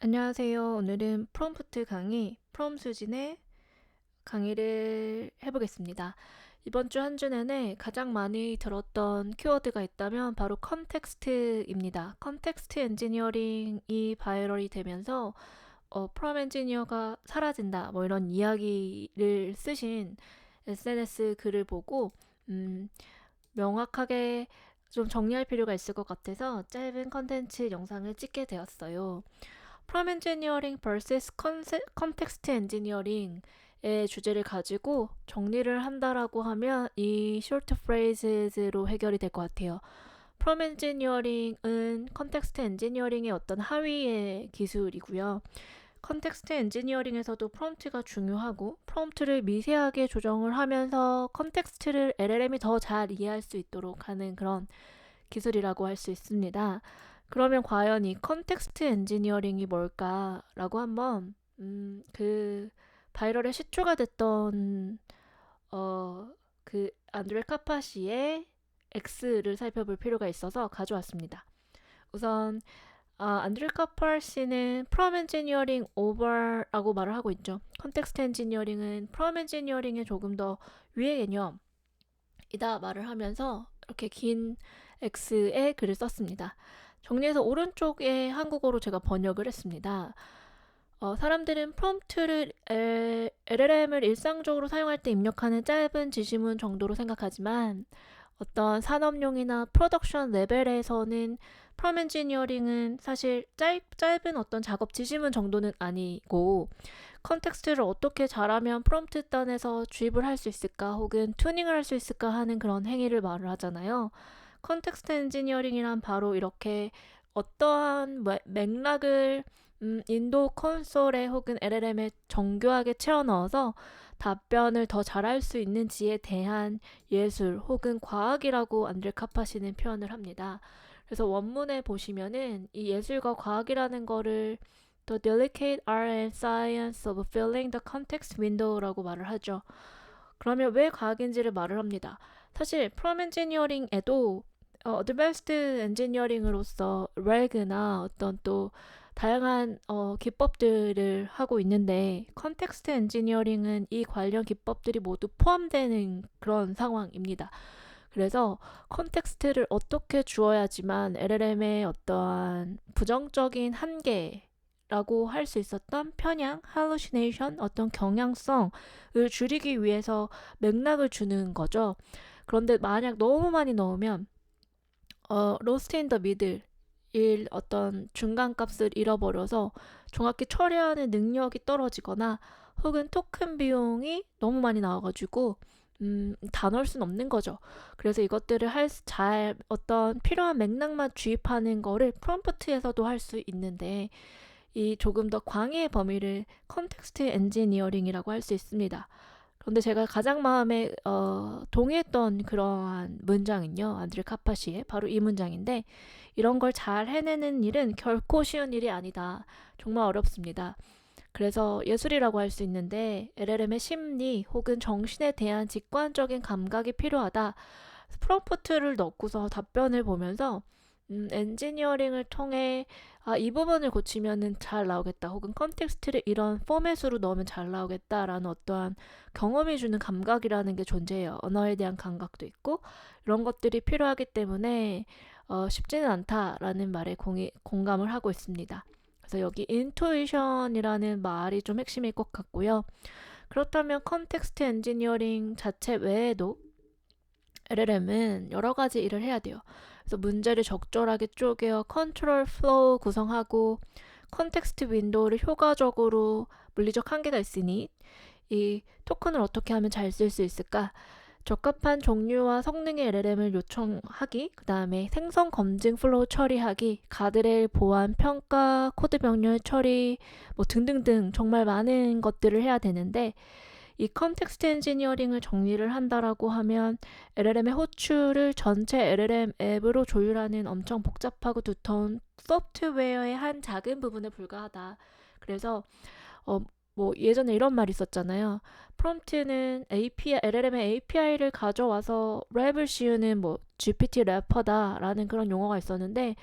안녕하세요. 오늘은 프롬프트 강의, 프롬 수진의 강의를 해보겠습니다. 이번 주 한 주내내 가장 많이 들었던 키워드가 있다면 바로 컨텍스트입니다. 컨텍스트 엔지니어링이 바이럴이 되면서 프롬 엔지니어가 사라진다, 뭐 이런 이야기를 쓰신 SNS 글을 보고 명확하게 좀 정리할 필요가 있을 것 같아서 짧은 컨텐츠 영상을 찍게 되었어요. 프롬 엔지니어링 vs 컨텍스트 엔지니어링의 주제를 가지고 정리를 한다라고 하면 이 쇼트 프레이즈로 해결이 될 것 같아요. 프롬 엔지니어링은 컨텍스트 엔지니어링의 어떤 하위의 기술이고요. 컨텍스트 엔지니어링에서도 프롬프트가 중요하고 프롬프트를 미세하게 조정을 하면서 컨텍스트를 LLM이 더 잘 이해할 수 있도록 하는 그런 기술이라고 할 수 있습니다. 그러면 과연 이 컨텍스트 엔지니어링이 뭘까라고 한번 그 바이럴의 시초가 됐던 그 안드레 카파시의 X를 살펴볼 필요가 있어서 가져왔습니다. 우선 안드레 카파시는 프롬 엔지니어링 오버라고 말을 하고 있죠. 컨텍스트 엔지니어링은 프롬 엔지니어링의 조금 더 위의 개념이다 말을 하면서 이렇게 긴 X의 글을 썼습니다. 정리해서 오른쪽에 한국어로 제가 번역을 했습니다. 사람들은 프롬프트를 LLM을 일상적으로 사용할 때 입력하는 짧은 지시문 정도로 생각하지만 어떤 산업용이나 프로덕션 레벨에서는 프롬 엔지니어링은 사실 짧은 어떤 작업 지시문 정도는 아니고 컨텍스트를 어떻게 잘하면 프롬프트 단에서 주입을 할 수 있을까 혹은 튜닝을 할 수 있을까 하는 그런 행위를 말을 하잖아요. 컨텍스트 엔지니어링이란 바로 이렇게 어떠한 맥락을 인도 콘솔에 혹은 LLM에 정교하게 채워 넣어서 답변을 더 잘할 수 있는지에 대한 예술 혹은 과학이라고 안드레 카파시는 표현을 합니다. 그래서 원문에 보시면은 이 예술과 과학이라는 거를 The delicate art and science of filling the context window라고 말을 하죠. 그러면 왜 과학인지를 말을 합니다. 사실 프롬 엔지니어링에도 어드밴스드 엔지니어링으로서 렉이나 어떤 또 다양한 기법들을 하고 있는데 컨텍스트 엔지니어링은 이 관련 기법들이 모두 포함되는 그런 상황입니다. 그래서 컨텍스트를 어떻게 주어야지만 LLM의 어떠한 부정적인 한계라고 할 수 있었던 편향, hallucination, 어떤 경향성을 줄이기 위해서 맥락을 주는 거죠. 그런데 만약 너무 많이 넣으면 로스트 인 더 미들 일 어떤 중간 값을 잃어버려서 정확히 처리하는 능력이 떨어지거나 혹은 토큰 비용이 너무 많이 나와가지고 다 넣을 순 없는 거죠. 그래서 이것들을 잘 어떤 필요한 맥락만 주입하는 거를 프롬프트에서도 할 수 있는데 이 조금 더 광의의 범위를 컨텍스트 엔지니어링이라고 할 수 있습니다. 그런데 제가 가장 마음에 동의했던 그러한 문장은요, 안드레 카파시의 바로 이 문장인데, 이런 걸 잘 해내는 일은 결코 쉬운 일이 아니다. 정말 어렵습니다. 그래서 예술이라고 할 수 있는데 LLM의 심리 혹은 정신에 대한 직관적인 감각이 필요하다. 프롬프트를 넣고서 답변을 보면서 엔지니어링을 통해 이 부분을 고치면은 잘 나오겠다 혹은 컨텍스트를 이런 포맷으로 넣으면 잘 나오겠다라는 어떠한 경험이 주는 감각이라는 게 존재해요. 언어에 대한 감각도 있고 이런 것들이 필요하기 때문에 쉽지는 않다라는 말에 공감을 하고 있습니다. 그래서 여기 인투이션이라는 말이 좀 핵심일 것 같고요. 그렇다면 컨텍스트 엔지니어링 자체 외에도 LLM은 여러 가지 일을 해야 돼요. 그래서 문제를 적절하게 쪼개어 컨트롤 플로우 구성하고 컨텍스트 윈도우를 효과적으로 물리적 한계가 있으니 이 토큰을 어떻게 하면 잘 쓸 수 있을까? 적합한 종류와 성능의 LLM을 요청하기, 그 다음에 생성 검증 플로우 처리하기, 가드레일 보안 평가, 코드 병렬 처리, 뭐 등등등 정말 많은 것들을 해야 되는데 이 컨텍스트 엔지니어링을 정리를 한다라고 하면 LLM의 호출을 전체 LLM 앱으로 조율하는 엄청 복잡하고 두터운 소프트웨어의 한 작은 부분에 불과하다. 그래서 뭐 예전에 이런 말이 있었잖아요. 프롬프트는 API, LLM의 API를 가져와서 랩을 씌우는 뭐 GPT 래퍼다라는 그런 용어가 있었는데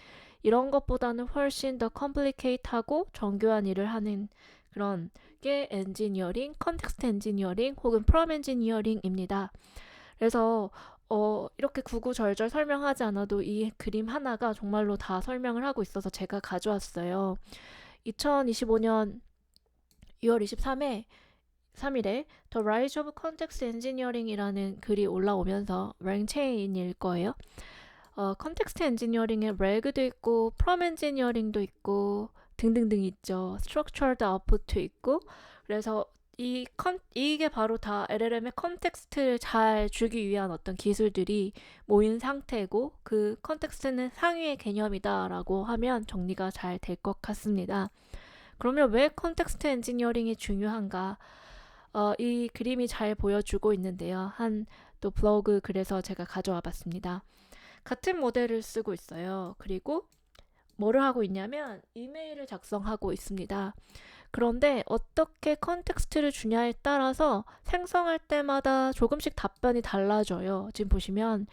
이런 것보다는 훨씬 더 컴플리케이트하고 정교한 일을 하는 그런 게 엔지니어링, 컨텍스트 엔지니어링 혹은 프롬 엔지니어링입니다. 그래서 이렇게 구구절절 설명하지 않아도 이 그림 하나가 정말로 다 설명을 하고 있어서 제가 가져왔어요. 2025년 2월 3일에 The Rise of Context Engineering이라는 글이 올라오면서 랭체인일 거예요. 컨텍스트 엔지니어링에 렉도 있고 프롬 엔지니어링도 있고 등등등 있죠. Structured Output도 있고. 그래서 이게 바로 다 LLM의 컨텍스트를 잘 주기 위한 어떤 기술들이 모인 상태고, 그 컨텍스트는 상위의 개념이다라고 하면 정리가 잘 될 것 같습니다. 그러면 왜 컨텍스트 엔지니어링이 중요한가? 이 그림이 잘 보여주고 있는데요. 또 블로그 글에서 제가 가져와 봤습니다. 같은 모델을 쓰고 있어요. 그리고 뭐를 하고 있냐면 이메일을 작성하고 있습니다. 그런데 어떻게 컨텍스트를 주냐에 따라서 생성할 때마다 조금씩 답변이 달라져요. 지금 보시면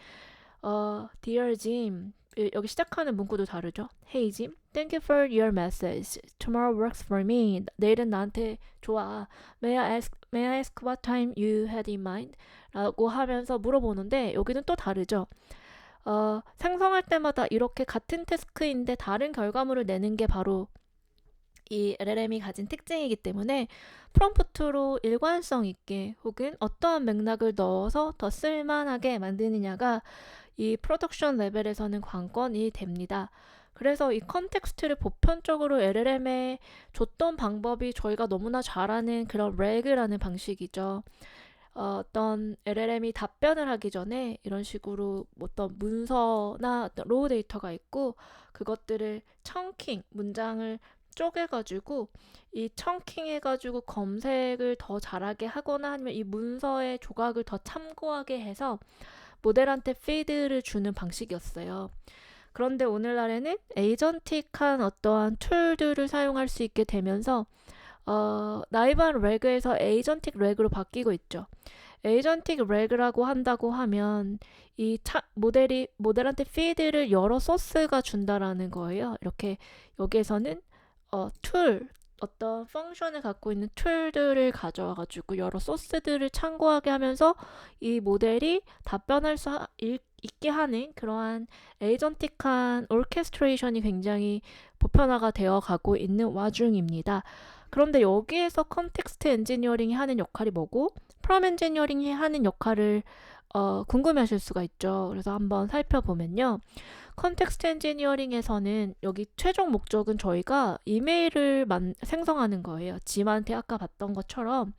Dear Jim, 여기 시작하는 문구도 다르죠. Hey Jim, thank you for your message. Tomorrow works for me. 내일은 나한테 좋아. May I ask what time you had in mind? 라고 하면서 물어보는데 여기는 또 다르죠. 생성할 때마다 이렇게 같은 태스크인데 다른 결과물을 내는 게 바로 이 LLM이 가진 특징이기 때문에 프롬프트로 일관성 있게 혹은 어떠한 맥락을 넣어서 더 쓸만하게 만드느냐가 이 프로덕션 레벨에서는 관건이 됩니다. 그래서 이 컨텍스트를 보편적으로 LLM에 줬던 방법이 저희가 너무나 잘 아는 그런 렉이라는 방식이죠. 어떤 LLM이 답변을 하기 전에 이런 식으로 어떤 문서나 어떤 로우 데이터가 있고 그것들을 청킹, 문장을 쪼개가지고 이 청킹 해가지고 검색을 더 잘하게 하거나 아니면 이 문서의 조각을 더 참고하게 해서 모델한테 피드를 주는 방식이었어요. 그런데 오늘날에는 에이전틱한 어떠한 툴들을 사용할 수 있게 되면서 나이반 레그에서 에이전틱 레그로 바뀌고 있죠. 에이전틱 레그라고 한다고 하면 모델한테 피드를 여러 소스가 준다라는 거예요. 이렇게 여기에서는 어떤 펑션을 갖고 있는 툴들을 가져와가지고 여러 소스들을 참고하게 하면서 이 모델이 답변할 수 있게 하는 그러한 에이전틱한 오케스트레이션이 굉장히 보편화가 되어 가고 있는 와중입니다. 그런데 여기에서 컨텍스트 엔지니어링이 하는 역할이 뭐고 프롬 엔지니어링이 하는 역할을 궁금해하실 수가 있죠. 그래서 한번 살펴보면요. 컨텍스트 엔지니어링에서는 여기 최종 목적은 저희가 이메일을 생성하는 거예요. 짐한테 아까 봤던 것처럼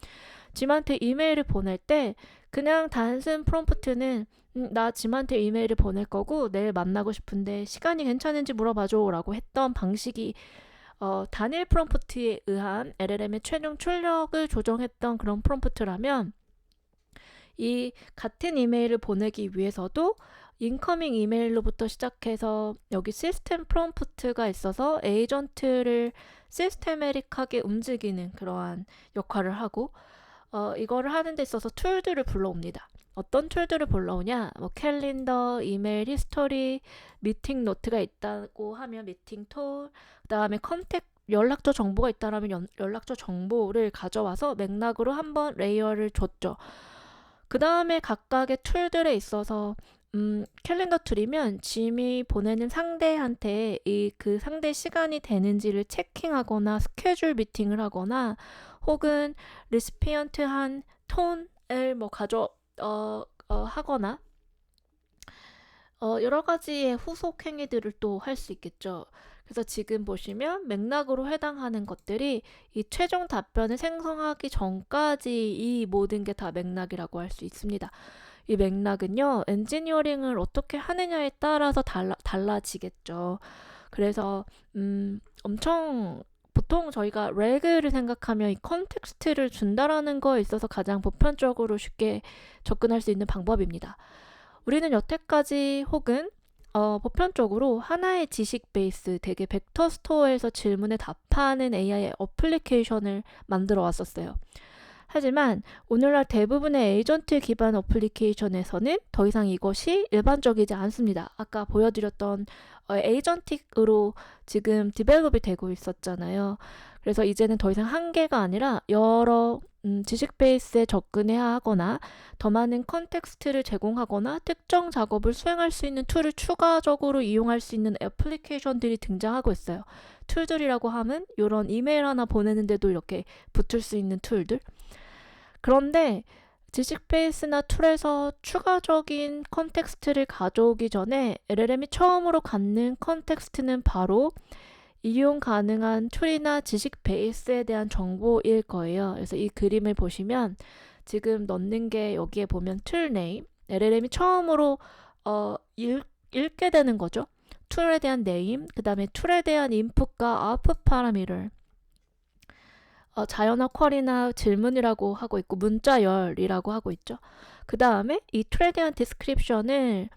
짐한테 이메일을 보낼 때 그냥 단순 프롬프트는 나 짐한테 이메일을 보낼 거고 내일 만나고 싶은데 시간이 괜찮은지 물어봐줘 라고 했던 방식이 단일 프롬프트에 의한 LLM의 최종 출력을 조정했던 그런 프롬프트라면 이 같은 이메일을 보내기 위해서도 인커밍 이메일로부터 시작해서 여기 시스템 프롬프트가 있어서 에이전트를 시스테메릭하게 움직이는 그러한 역할을 하고 이거를 하는 데 있어서 툴들을 불러옵니다. 어떤 툴들을 불러오냐? 캘린더, 이메일 히스토리, 미팅 노트가 있다고 하면 미팅 툴, 그다음에 연락처 정보가 있다라면 연락처 정보를 가져와서 맥락으로 한번 레이어를 줬죠. 그 다음에 각각의 툴들에 있어서 캘린더 툴이면 짐이 보내는 상대한테 그 상대 시간이 되는지를 체킹하거나 스케줄 미팅을 하거나 혹은 리시피언트한 톤을 하거나 여러 가지의 후속 행위들을 또 할 수 있겠죠. 그래서 지금 보시면 맥락으로 해당하는 것들이 이 최종 답변을 생성하기 전까지 이 모든 게 다 맥락이라고 할 수 있습니다. 이 맥락은요, 엔지니어링을 어떻게 하느냐에 따라서 달라지겠죠. 그래서 보통 저희가 렉을 생각하면 이 컨텍스트를 준다라는 거에 있어서 가장 보편적으로 쉽게 접근할 수 있는 방법입니다. 우리는 여태까지 혹은 보편적으로 하나의 지식 베이스, 되게 벡터 스토어에서 질문에 답하는 AI 어플리케이션을 만들어 왔었어요. 하지만 오늘날 대부분의 에이전트 기반 어플리케이션에서는 더 이상 이것이 일반적이지 않습니다. 아까 보여드렸던 에이전틱으로 지금 디벨롭이 되고 있었잖아요. 그래서 이제는 더 이상 한 개가 아니라 여러 지식 베이스에 접근해야 하거나 더 많은 컨텍스트를 제공하거나 특정 작업을 수행할 수 있는 툴을 추가적으로 이용할 수 있는 애플리케이션들이 등장하고 있어요. 툴들이라고 하면 이런 이메일 하나 보내는데도 이렇게 붙을 수 있는 툴들. 그런데 지식 베이스나 툴에서 추가적인 컨텍스트를 가져오기 전에 LLM이 처음으로 갖는 컨텍스트는 바로 이용 가능한 툴이나 지식 베이스에 대한 정보일 거예요. 그래서 이 그림을 보시면 지금 넣는 게 여기에 보면 툴 네임, LLM이 처음으로 읽게 되는 거죠. 툴에 대한 네임, 그 다음에 툴에 대한 인풋과 아웃풋 파라미터, 자연어 쿼리나 질문이라고 하고 있고 문자열이라고 하고 있죠. 그 다음에 이 툴에 대한 디스크립션을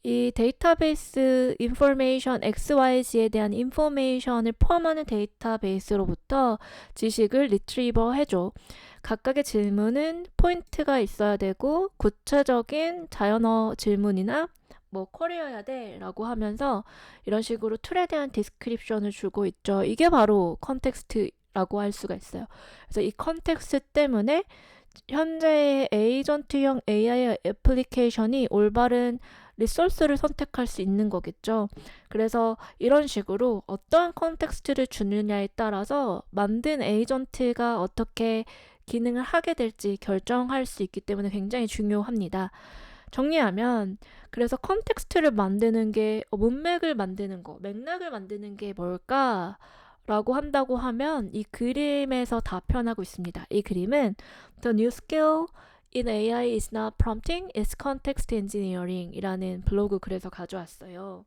이 데이터베이스 인포메이션 XYZ에 대한 인포메이션을 포함하는 데이터베이스로부터 지식을 리트리버 해줘. 각각의 질문은 포인트가 있어야 되고 구체적인 자연어 질문이나 뭐 쿼리여야 돼 라고 하면서 이런 식으로 툴에 대한 디스크립션을 주고 있죠. 이게 바로 컨텍스트라고 할 수가 있어요. 그래서 이 컨텍스트 때문에 현재의 에이전트형 AI 애플리케이션이 올바른 리소스를 선택할 수 있는 거겠죠. 그래서 이런 식으로 어떠한 컨텍스트를 주느냐에 따라서 만든 에이전트가 어떻게 기능을 하게 될지 결정할 수 있기 때문에 굉장히 중요합니다. 정리하면 그래서 컨텍스트를 만드는 게 문맥을 만드는 거, 맥락을 만드는 게 뭘까? 라고 한다고 하면 이 그림에서 다 표현하고 있습니다. 이 그림은 The new skill in AI is not prompting, it's context engineering 이라는 블로그 글에서 가져왔어요.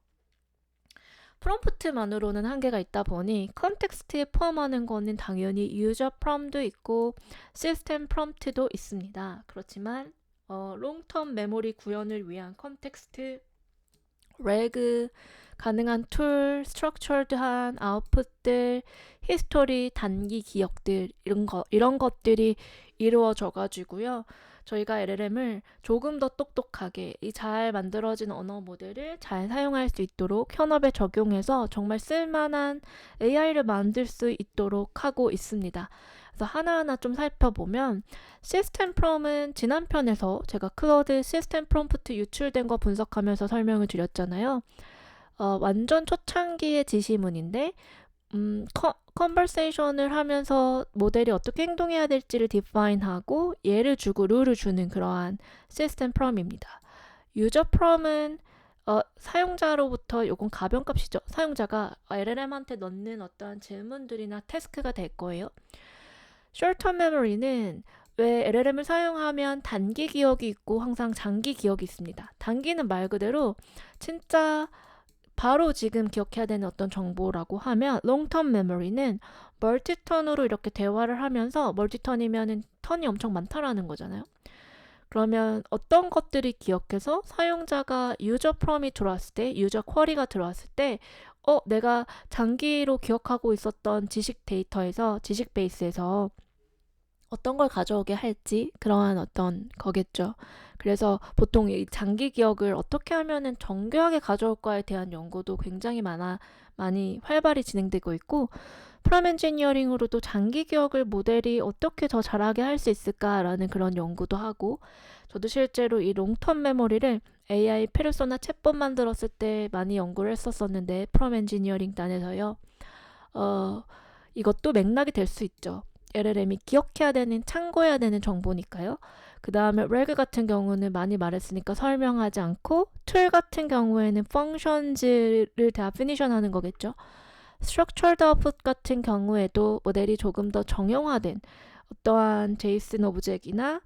프롬프트만으로는 한계가 있다 보니 컨텍스트에 포함하는 거는 당연히 유저 프롬도 있고 시스템 프롬프트도 있습니다. 그렇지만 롱텀 메모리 구현을 위한 컨텍스트, 레그, 가능한 툴, 스트럭처드한 아웃풋들, 히스토리, 단기 기억들 이런 것들이 이루어져 가지고요. 저희가 LLM을 조금 더 똑똑하게 이 잘 만들어진 언어 모델을 잘 사용할 수 있도록 현업에 적용해서 정말 쓸만한 AI를 만들 수 있도록 하고 있습니다. 그래서 하나하나 좀 살펴보면 시스템 프롬은 지난 편에서 제가 클로드 시스템 프롬프트 유출된 거 분석하면서 설명을 드렸잖아요. 완전 초창기의 지시문인데 컨버세이션을 하면서 모델이 어떻게 행동해야 될지를 디파인하고 예를 주고 룰을 주는 그러한 시스템 프롬입니다. 유저 프롬은 사용자로부터 요건 가변값이죠. 사용자가 LLM한테 넣는 어떠한 질문들이나 태스크가 될 거예요. short-term memory는 왜 LLM을 사용하면 단기 기억이 있고 항상 장기 기억이 있습니다. 단기는 말 그대로 진짜 바로 지금 기억해야 되는 어떤 정보라고 하면 long-term memory는 멀티턴으로 이렇게 대화를 하면서 멀티턴이면 턴이 엄청 많다라는 거잖아요. 그러면 어떤 것들이 기억해서 사용자가 유저 프롬이 들어왔을 때, 유저 쿼리가 들어왔을 때 내가 장기로 기억하고 있었던 지식 데이터에서, 지식 베이스에서 어떤 걸 가져오게 할지 그러한 어떤 거겠죠. 그래서 보통 이 장기 기억을 어떻게 하면은 정교하게 가져올까에 대한 연구도 굉장히 많이 활발히 진행되고 있고 프롬 엔지니어링으로도 장기 기억을 모델이 어떻게 더 잘하게 할 수 있을까라는 그런 연구도 하고 저도 실제로 이 롱텀 메모리를 AI 페르소나 챗봇 만들었을 때 많이 연구를 했었었는데 프롬 엔지니어링 단에서요. 이것도 맥락이 될 수 있죠. LLM이 기억해야 되는, 참고해야 되는 정보니까요. 그 다음에 레그 같은 경우는 많이 말했으니까 설명하지 않고 툴 같은 경우에는 functions를 definition 하는 거겠죠. structured output 같은 경우에도 모델이 조금 더 정형화된 어떠한 JSON 오브젝이나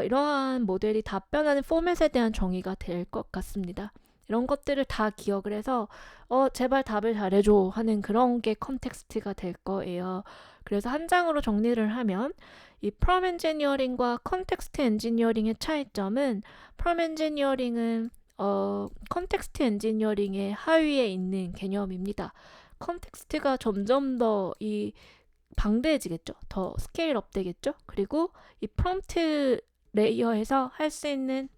이러한 모델이 답변하는 포맷에 대한 정의가 될 것 같습니다. 이런 것들을 다 기억을 해서 제발 답을 잘해줘 하는 그런 게 컨텍스트가 될 거예요. 그래서 한 장으로 정리를 하면 이 프롬 엔지니어링과 컨텍스트 엔지니어링의 차이점은 프롬 엔지니어링은 컨텍스트 엔지니어링의 하위에 있는 개념입니다. 컨텍스트가 점점 더 이 방대해지겠죠. 더 스케일업 되겠죠. 그리고 이 프롬프트 레이어에서 할 수 있는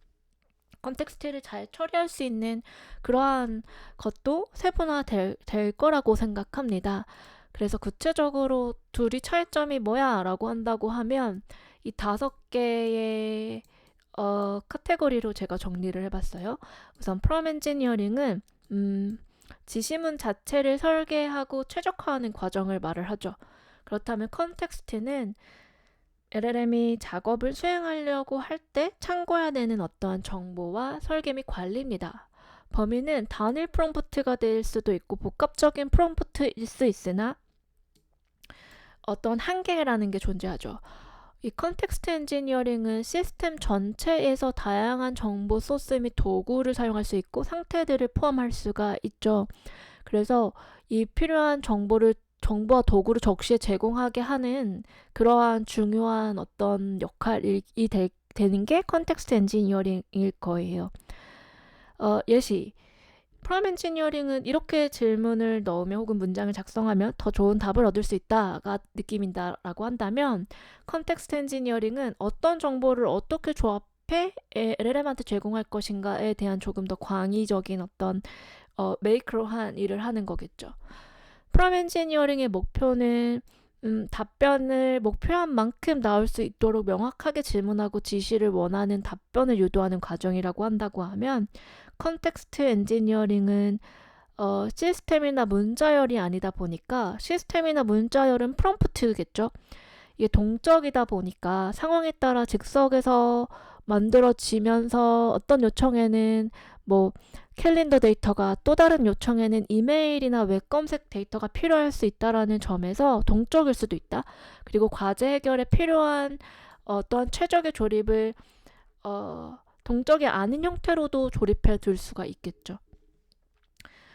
컨텍스트를 잘 처리할 수 있는 그러한 것도 세분화될 거라고 생각합니다. 그래서 구체적으로 둘이 차이점이 뭐야 라고 한다고 하면 이 5개의 카테고리로 제가 정리를 해봤어요. 우선 프롬 엔지니어링은 지시문 자체를 설계하고 최적화하는 과정을 말을 하죠. 그렇다면 컨텍스트는 LLM이 작업을 수행하려고 할 때 참고해야 되는 어떠한 정보와 설계 및 관리입니다. 범위는 단일 프롬프트가 될 수도 있고 복합적인 프롬프트일 수 있으나 어떤 한계라는 게 존재하죠. 이 컨텍스트 엔지니어링은 시스템 전체에서 다양한 정보 소스 및 도구를 사용할 수 있고 상태들을 포함할 수가 있죠. 그래서 이 필요한 정보와 도구를 적시에 제공하게 하는 그러한 중요한 어떤 역할이 되는 게 컨텍스트 엔지니어링일 거예요. 예시. 프롬 엔지니어링은 이렇게 질문을 넣으면 혹은 문장을 작성하면 더 좋은 답을 얻을 수 있다가 느낌이다 라고 한다면 컨텍스트 엔지니어링은 어떤 정보를 어떻게 조합해 LLM한테 제공할 것인가에 대한 조금 더 광의적인 어떤 메이크로한 일을 하는 거겠죠. 프롬 엔지니어링의 목표는 답변을 목표한 만큼 나올 수 있도록 명확하게 질문하고 지시를 원하는 답변을 유도하는 과정이라고 한다고 하면 컨텍스트 엔지니어링은 시스템이나 문자열이 아니다 보니까 시스템이나 문자열은 프롬프트겠죠. 이게 동적이다 보니까 상황에 따라 즉석에서 만들어지면서 어떤 요청에는 뭐 캘린더 데이터가 또 다른 요청에는 이메일이나 웹 검색 데이터가 필요할 수 있다라는 점에서 동적일 수도 있다. 그리고 과제 해결에 필요한 어떠한 최적의 조립을 동적이 아닌 형태로도 조립해 둘 수가 있겠죠.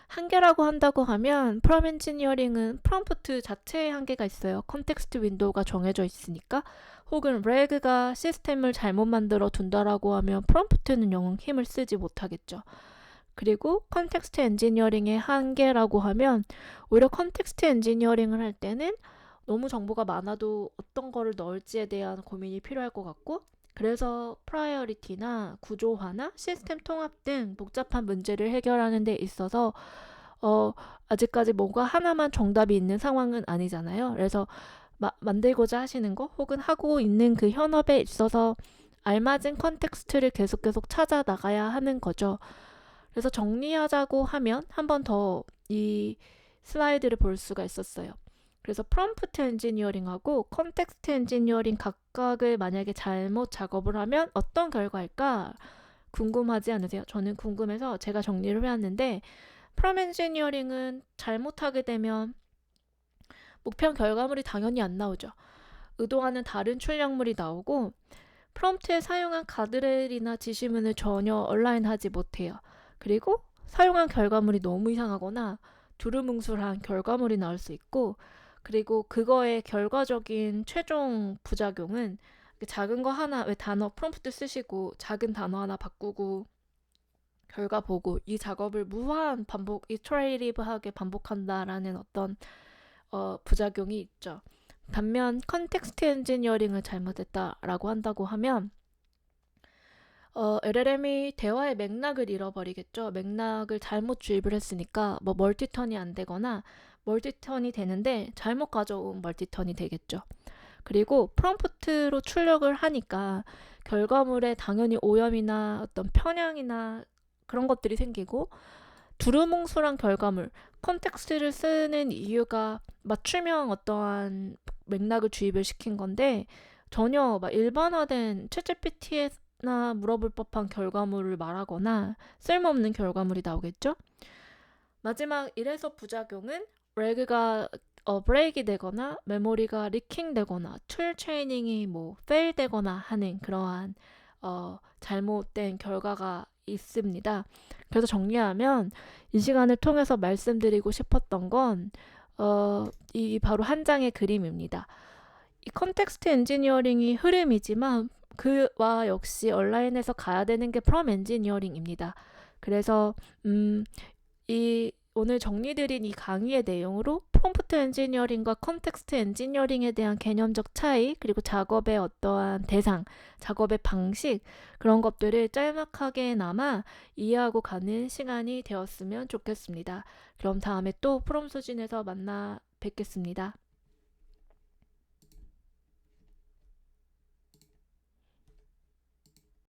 한계라고 한다고 하면 프롬 엔지니어링은 프롬프트 자체의 한계가 있어요. 컨텍스트 윈도우가 정해져 있으니까. 혹은 레그가 시스템을 잘못 만들어 둔다라고 하면 프롬프트는 영 힘을 쓰지 못하겠죠. 그리고 컨텍스트 엔지니어링의 한계라고 하면 오히려 컨텍스트 엔지니어링을 할 때는 너무 정보가 많아도 어떤 거를 넣을지에 대한 고민이 필요할 것 같고 그래서 프라이어리티나 구조화나 시스템 통합 등 복잡한 문제를 해결하는 데 있어서 아직까지 뭐가 하나만 정답이 있는 상황은 아니잖아요. 그래서 만들고자 하시는 거 혹은 하고 있는 그 현업에 있어서 알맞은 컨텍스트를 계속 찾아 나가야 하는 거죠. 그래서 정리하자고 하면 한 번 더 이 슬라이드를 볼 수가 있었어요. 그래서 프롬프트 엔지니어링하고 컨텍스트 엔지니어링 각각을 만약에 잘못 작업을 하면 어떤 결과일까 궁금하지 않으세요? 저는 궁금해서 제가 정리를 해왔는데 프롬 엔지니어링은 잘못하게 되면 목표한 결과물이 당연히 안 나오죠. 의도하는 다른 출력물이 나오고 프롬프트에 사용한 가드레일이나 지시문을 전혀 얼라인하지 못해요. 그리고 사용한 결과물이 너무 이상하거나 두루뭉술한 결과물이 나올 수 있고 그리고 그거의 결과적인 최종 부작용은 작은 거 하나 왜 단어 프롬프트 쓰시고 작은 단어 하나 바꾸고 결과 보고 이 작업을 무한 반복 이터레이티브하게 반복한다라는 어떤 부작용이 있죠. 반면 컨텍스트 엔지니어링을 잘못했다라고 한다고 하면 LLM이 대화의 맥락을 잃어버리겠죠. 맥락을 잘못 주입을 했으니까 뭐 멀티턴이 안 되거나 멀티턴이 되는데 잘못 가져온 멀티턴이 되겠죠. 그리고 프롬프트로 출력을 하니까 결과물에 당연히 오염이나 어떤 편향이나 그런 것들이 생기고 두루뭉술한 결과물, 컨텍스트를 쓰는 이유가 맞춤형 어떠한 맥락을 주입을 시킨 건데 전혀 막 일반화된 챗GPT나 물어볼 법한 결과물을 말하거나 쓸모없는 결과물이 나오겠죠. 마지막 이래서 부작용은 레그가 브레이크 되거나 메모리가 리킹 되거나 툴 트레이닝이 페일 되거나 하는 그러한 잘못된 결과가 있습니다. 그래서 정리하면 이 시간을 통해서 말씀드리고 싶었던 건 이 바로 한 장의 그림입니다. 이 컨텍스트 엔지니어링이 흐름이지만 그와 역시 온라인에서 가야 되는 게 프롬 엔지니어링입니다. 그래서 이 오늘 정리드린 이 강의의 내용으로 프롬프트 엔지니어링과 컨텍스트 엔지니어링에 대한 개념적 차이, 그리고 작업의 어떠한 대상, 작업의 방식, 그런 것들을 짤막하게나마 이해하고 가는 시간이 되었으면 좋겠습니다. 그럼 다음에 또 프롬 수진에서 만나 뵙겠습니다.